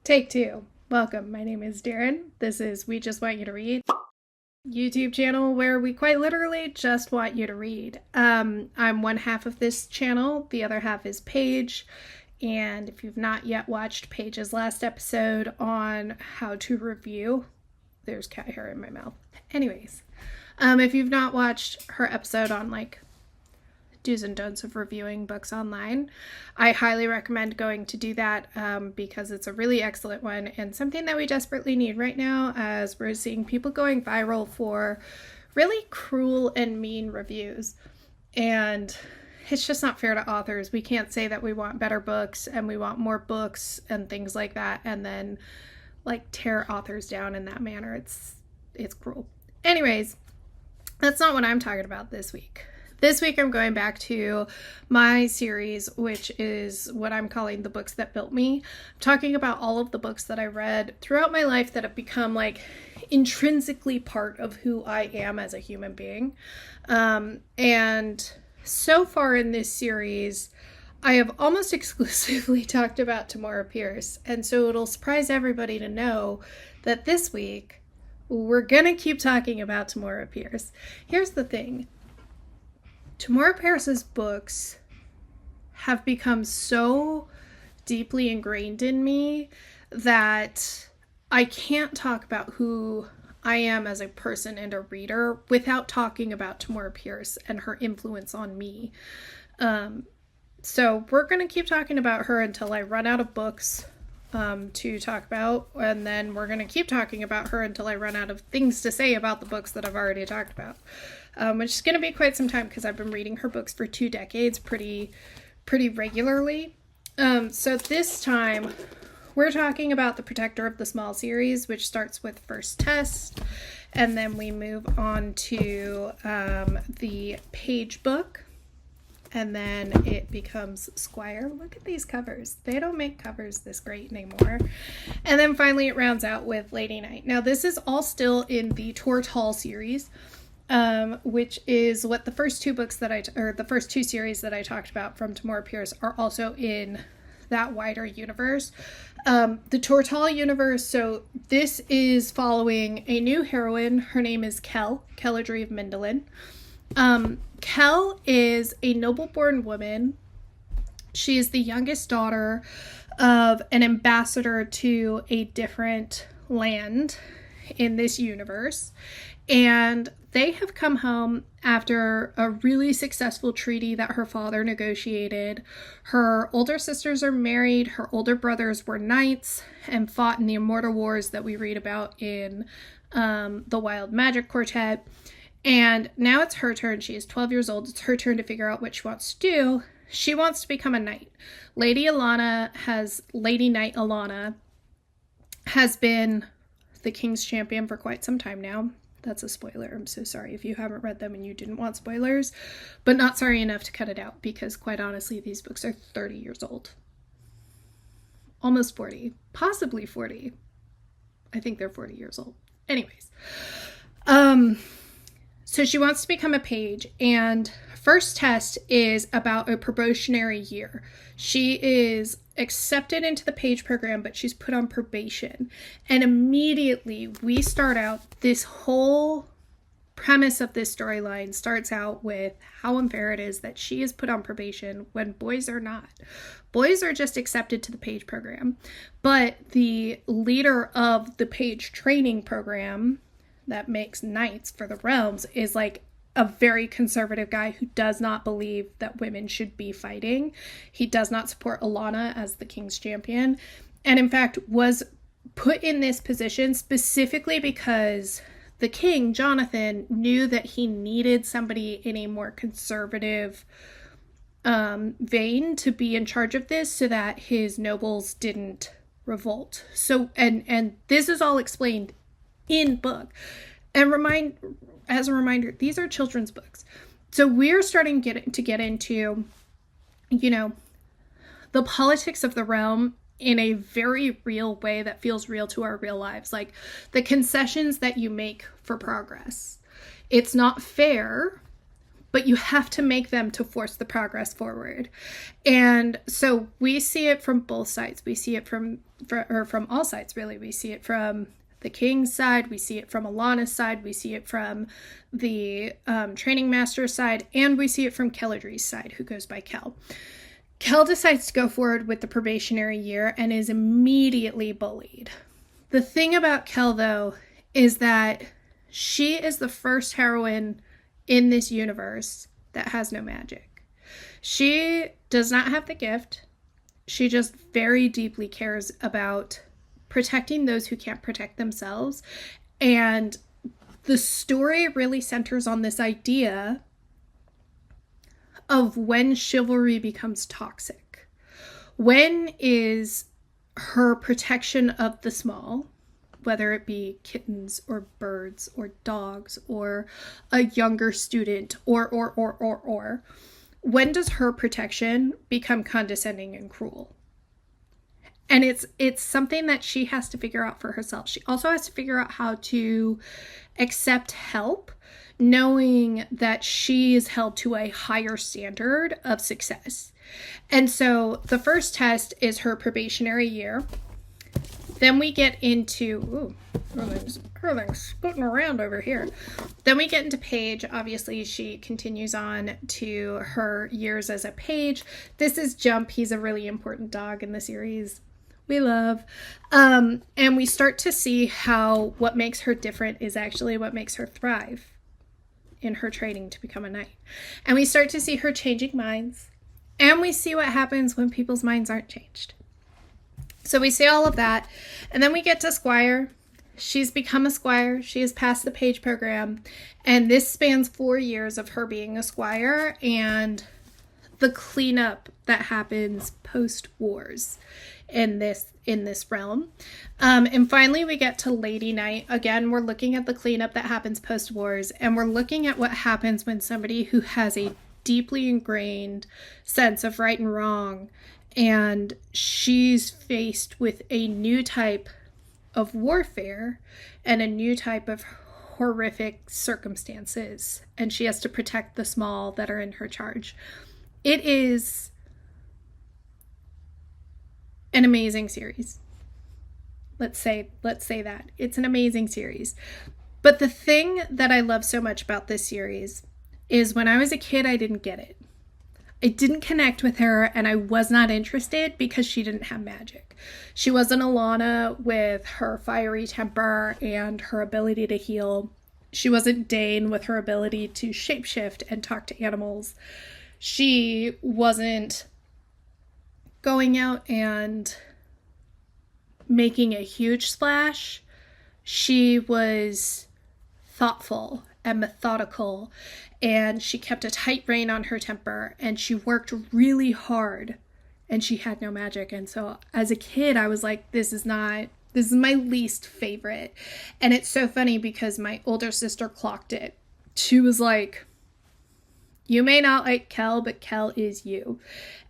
Take two. Welcome. My name is Darren. This is We Just Want You to Read, YouTube channel where we quite literally just want you to read. I'm one half of this channel. The other half is Paige. And if you've not yet watched Paige's last episode on how to review, there's cat hair in my mouth. Anyways, if you've not watched her episode on do's and don'ts of reviewing books online, I highly recommend going to do that because it's a really excellent one and something that we desperately need right now, as we're seeing people going viral for really cruel and mean reviews. And it's just not fair to authors. We can't say that we want better books and we want more books and things like that and then tear authors down in that manner. It's cruel. Anyways, that's not what I'm talking about this week. This week I'm going back to my series, which is what I'm calling The Books That Built Me. I'm talking about all of the books that I read throughout my life that have become intrinsically part of who I am as a human being. And so far in this series, I have almost exclusively talked about Tamora Pierce. And so it'll surprise everybody to know that this week we're going to keep talking about Tamora Pierce. Here's the thing. Tamora Pierce's books have become so deeply ingrained in me that I can't talk about who I am as a person and a reader without talking about Tamora Pierce and her influence on me. So we're going to keep talking about her until I run out of books to talk about, and then we're going to keep talking about her until I run out of things to say about the books that I've already talked about. Which is going to be quite some time because I've been reading her books for 2 decades pretty regularly. So this time we're talking about the Protector of the Small series, which starts with First Test, and then we move on to the Page book, and then it becomes Squire. Look at these covers. They don't make covers this great anymore. And then finally it rounds out with Lady Night. Now this is all still in the Tortall series, which is what the first 2 books the first 2 series that I talked about from Tamora Pierce are also in that wider universe. The Tortall universe, so this is following a new heroine. Her name is Kelladry of Mindolin. Kel is a noble-born woman. She is the youngest daughter of an ambassador to a different land in this universe. And they have come home after a really successful treaty that her father negotiated. Her older sisters are married. Her older brothers were knights and fought in the immortal wars that we read about in the Wild Magic Quartet. And now it's her turn. She is 12 years old. It's her turn to figure out what she wants to do. She wants to become a knight. Lady Knight Alana has been the King's champion for quite some time now. That's a spoiler. I'm so sorry if you haven't read them and you didn't want spoilers, but not sorry enough to cut it out because quite honestly, these books are 30 years old. Almost 40, possibly 40. I think they're 40 years old. Anyways, so she wants to become a page, and First Test is about a probationary year. She is accepted into the page program, but she's put on probation. And immediately we start out, this whole premise of this storyline starts out with how unfair it is that she is put on probation when boys are not. Boys are just accepted to the page program. But the leader of the page training program that makes knights for the realms is a very conservative guy who does not believe that women should be fighting. He does not support Alana as the King's champion, and in fact was put in this position specifically because the King, Jonathan, knew that he needed somebody in a more conservative vein to be in charge of this so that his nobles didn't revolt. So, and this is all explained in book. And as a reminder, these are children's books. So we're starting to get into, the politics of the realm in a very real way that feels real to our real lives. Like the concessions that you make for progress. It's not fair, but you have to make them to force the progress forward. And so we see it from both sides. We see it from all sides, really. We see it from the king's side, we see it from Alana's side, we see it from the training master's side, and we see it from Kelladry's side, who goes by Kel. Kel decides to go forward with the probationary year and is immediately bullied. The thing about Kel, though, is that she is the first heroine in this universe that has no magic. She does not have the gift. She just very deeply cares about protecting those who can't protect themselves. And the story really centers on this idea of when chivalry becomes toxic. When is her protection of the small, whether it be kittens or birds or dogs or a younger student or, when does her protection become condescending and cruel? And it's something that she has to figure out for herself. She also has to figure out how to accept help, knowing that she is held to a higher standard of success. And so the first test is her probationary year. Then we get into, everything's scooting around over here. Then we get into page. Obviously, she continues on to her years as a page. This is Jump. He's a really important dog in the series. We love. And we start to see how what makes her different is actually what makes her thrive in her training to become a knight. And we start to see her changing minds. And we see what happens when people's minds aren't changed. So we see all of that. And then we get to Squire. She's become a Squire. She has passed the page program. And this spans 4 years of her being a Squire and the cleanup that happens post-wars in this realm. And finally, we get to Lady Knight. Again, we're looking at the cleanup that happens post-wars. And we're looking at what happens when somebody who has a deeply ingrained sense of right and wrong, and she's faced with a new type of warfare and a new type of horrific circumstances, and she has to protect the small that are in her charge. It is an amazing series. Let's say that. It's an amazing series. But the thing that I love so much about this series is when I was a kid, I didn't get it. I didn't connect with her, and I was not interested because she didn't have magic. She wasn't Alana with her fiery temper and her ability to heal. She wasn't Dane with her ability to shapeshift and talk to animals. She wasn't going out and making a huge splash. She was thoughtful and methodical, and she kept a tight rein on her temper, and she worked really hard, and she had no magic. And so as a kid, I was like, this is my least favorite. And it's so funny because my older sister clocked it. She was like, you may not like Kel, but Kel is you.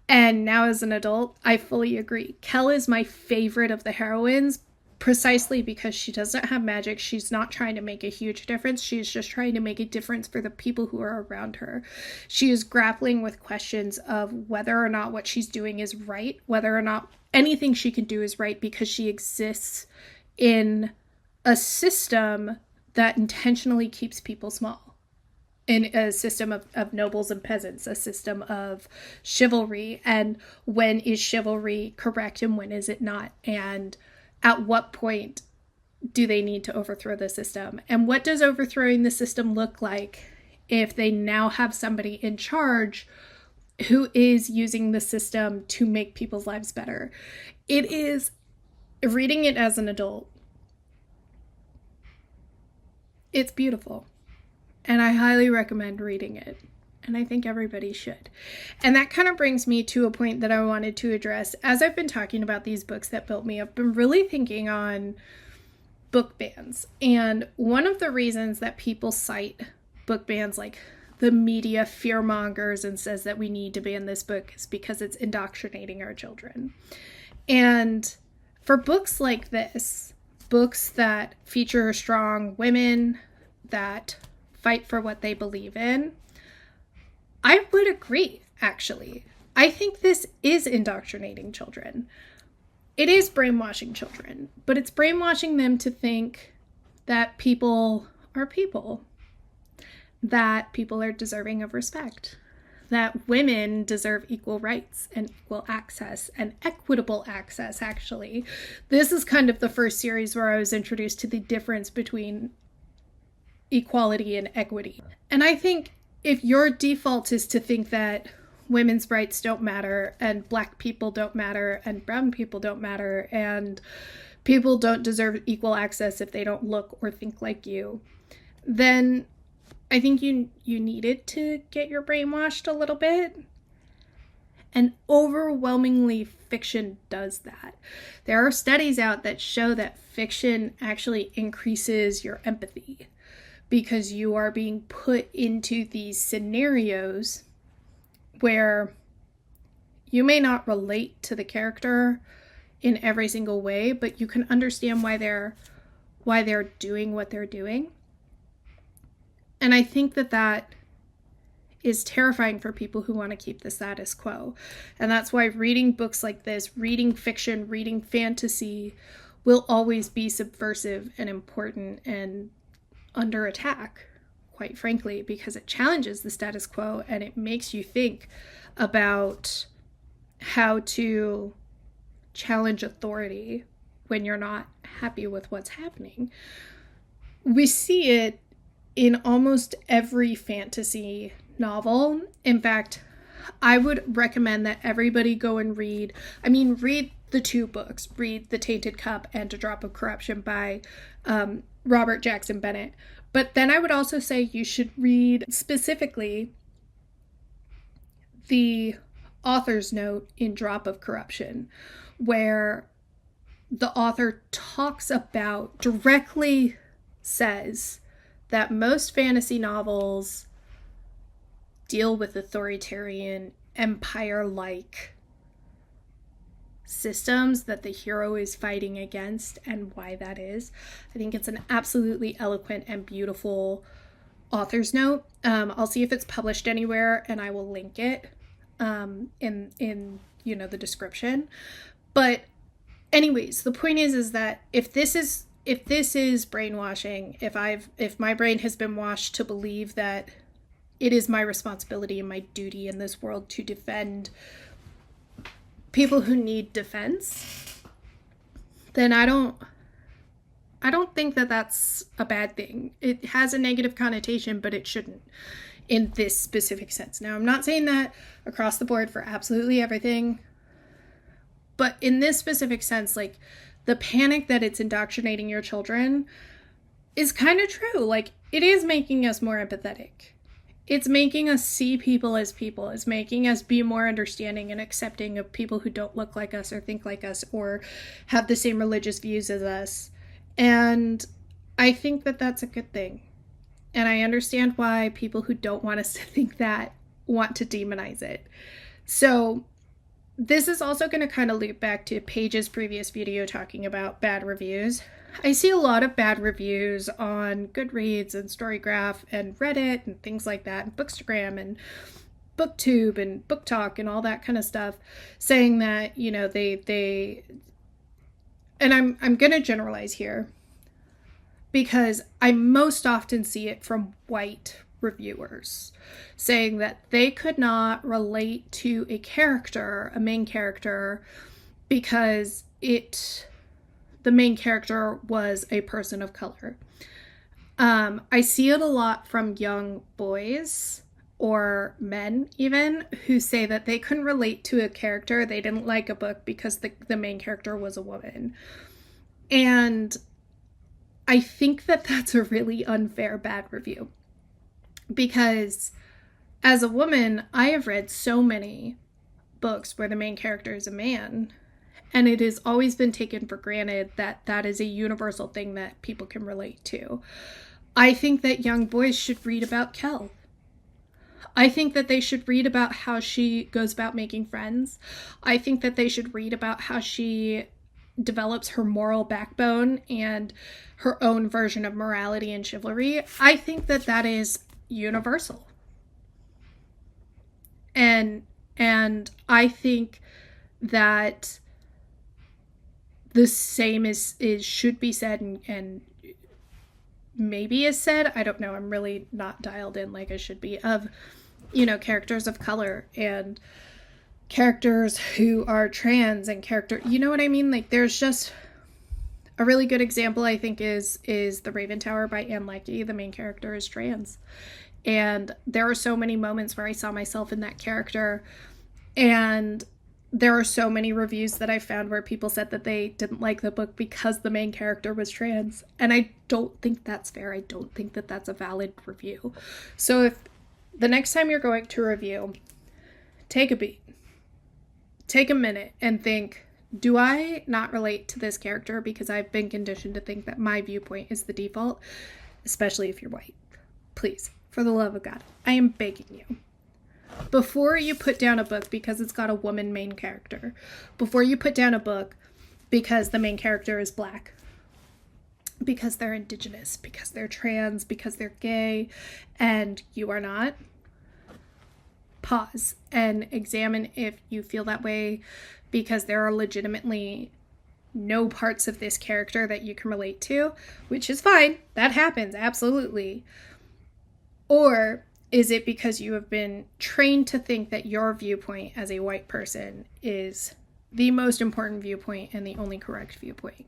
And now as an adult, I fully agree. Kel is my favorite of the heroines, precisely because she doesn't have magic. She's not trying to make a huge difference. She's just trying to make a difference for the people who are around her. She is grappling with questions of whether or not what she's doing is right, whether or not anything she can do is right, because she exists in a system that intentionally keeps people small. In a system of nobles and peasants, a system of chivalry, and when is chivalry correct and when is it not? And at what point do they need to overthrow the system? And what does overthrowing the system look like if they now have somebody in charge who is using the system to make people's lives better? It is, reading it as an adult, it's beautiful. And I highly recommend reading it. And I think everybody should. And that kind of brings me to a point that I wanted to address. As I've been talking about these books that built me up, I've been really thinking on book bans. And one of the reasons that people cite book bans, like the media fearmongers and says that we need to ban this book, is because it's indoctrinating our children. And for books like this, books that feature strong women that fight for what they believe in, I would agree, actually. I think this is indoctrinating children. It is brainwashing children, but it's brainwashing them to think that people are people, that people are deserving of respect, that women deserve equal rights and equal access and equitable access, actually. This is kind of the first series where I was introduced to the difference between equality and equity. And I think if your default is to think that women's rights don't matter and Black people don't matter and brown people don't matter and people don't deserve equal access if they don't look or think like you, then I think you needed to get your brain washed a little bit. And overwhelmingly, fiction does that. There are studies out that show that fiction actually increases your empathy because you are being put into these scenarios where you may not relate to the character in every single way, but you can understand why they're doing what they're doing. And I think that is terrifying for people who want to keep the status quo. And that's why reading books like this, reading fiction, reading fantasy will always be subversive and important and under attack, quite frankly, because it challenges the status quo and it makes you think about how to challenge authority when you're not happy with what's happening. We see it in almost every fantasy novel. In fact, I would recommend that everybody go and read the two books. Read The Tainted Cup and A Drop of Corruption by Robert Jackson Bennett. But then I would also say you should read specifically the author's note in Drop of Corruption, where the author directly says that most fantasy novels deal with authoritarian, empire-like systems that the hero is fighting against and why that is. I think it's an absolutely eloquent and beautiful author's note. I'll see if it's published anywhere and I will link it in the description. But anyways, the point is that if this is brainwashing, if my brain has been washed to believe that it is my responsibility and my duty in this world to defend people who need defense, then I don't think that that's a bad thing. It has a negative connotation, but it shouldn't in this specific sense. Now, I'm not saying that across the board for absolutely everything, but in this specific sense, like, the panic that it's indoctrinating your children is kind of true. Like, it is making us more empathetic. It's making us see people as people. It's making us be more understanding and accepting of people who don't look like us or think like us or have the same religious views as us. And I think that that's a good thing. And I understand why people who don't want us to think that want to demonize it. So this is also going to kind of loop back to Paige's previous video talking about bad reviews. I see a lot of bad reviews on Goodreads and Storygraph and Reddit and things like that, and Bookstagram and BookTube and BookTalk and all that kind of stuff, saying that, they and I'm going to generalize here because I most often see it from white reviewers saying that they could not relate to a main character, because the main character was a person of color. I see it a lot from young boys or men even who say that they couldn't relate to a character. They didn't like a book because the main character was a woman. And I think that that's a really unfair bad review, because as a woman, I have read so many books where the main character is a man, and it has always been taken for granted that that is a universal thing that people can relate to. I think that young boys should read about Kel. I think that they should read about how she goes about making friends. I think that they should read about how she develops her moral backbone and her own version of morality and chivalry. I think that that is universal. And I think that the same is should be said and maybe is said, I don't know, I'm really not dialed in like I should be, of, you know, characters of color and characters who are trans and you know what I mean? Like, there's just a really good example, I think, is The Raven Tower by Anne Leckie. The main character is trans. And there are so many moments where I saw myself in that character. And there are so many reviews that I found where people said that they didn't like the book because the main character was trans. And I don't think that's fair. I don't think that that's a valid review. So if the next time you're going to review, take a beat. Take a minute and think, do I not relate to this character because I've been conditioned to think that my viewpoint is the default, especially if you're white? Please, for the love of God, I am begging you. Before you put down a book because it's got a woman main character, before you put down a book because the main character is black, because they're indigenous, because they're trans, because they're gay, and you are not, pause and examine if you feel that way because there are legitimately no parts of this character that you can relate to, which is fine. That happens, absolutely. Or is it because you have been trained to think that your viewpoint as a white person is the most important viewpoint and the only correct viewpoint?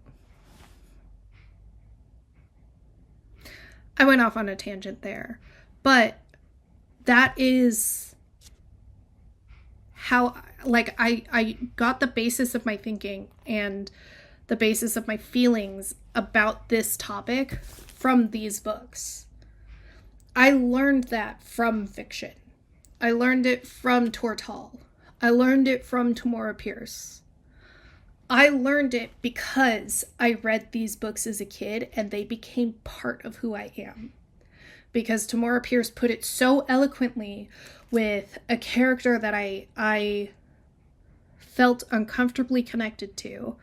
I went off on a tangent there, but that is how, like, I got the basis of my thinking and the basis of my feelings about this topic from these books. I learned that from fiction. I learned it from Tortall. I learned it from Tamora Pierce. I learned it because I read these books as a kid and they became part of who I am. Because Tamora Pierce put it so eloquently with a character that I felt uncomfortably connected to,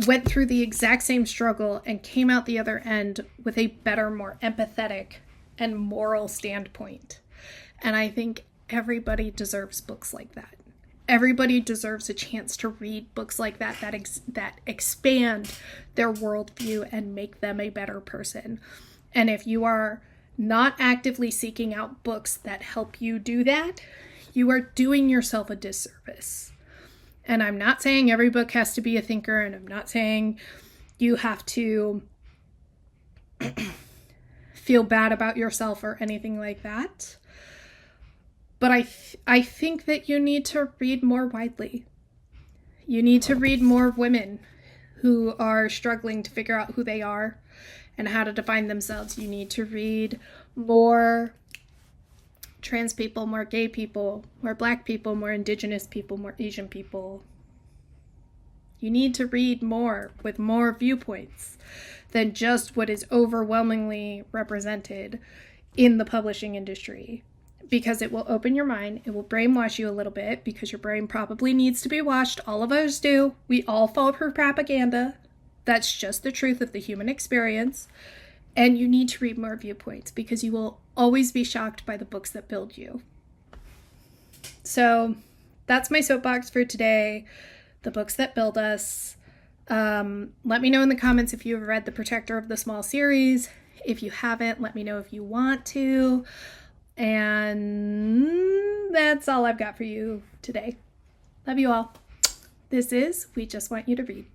went through the exact same struggle and came out the other end with a better, more empathetic and moral standpoint. And I think everybody deserves books like that. Everybody deserves a chance to read books like that that expand their worldview and make them a better person. And if you are not actively seeking out books that help you do that, you are doing yourself a disservice. And I'm not saying every book has to be a thinker, and I'm not saying you have to feel bad about yourself or anything like that. But I think that you need to read more widely. You need to read more women who are struggling to figure out who they are and how to define themselves. You need to read more trans people, more gay people, more black people, more indigenous people, more Asian people. You need to read more with more viewpoints than just what is overwhelmingly represented in the publishing industry, because it will open your mind. It will brainwash you a little bit because your brain probably needs to be washed. All of us do. We all fall for propaganda. That's just the truth of the human experience. And you need to read more viewpoints because you will always be shocked by the books that build you. So that's my soapbox for today. The books that build us. Let me know in the comments if you've read The Protector of the Small series. If you haven't, let me know if you want to. And that's all I've got for you today. Love you all. This is We Just Want You to Read.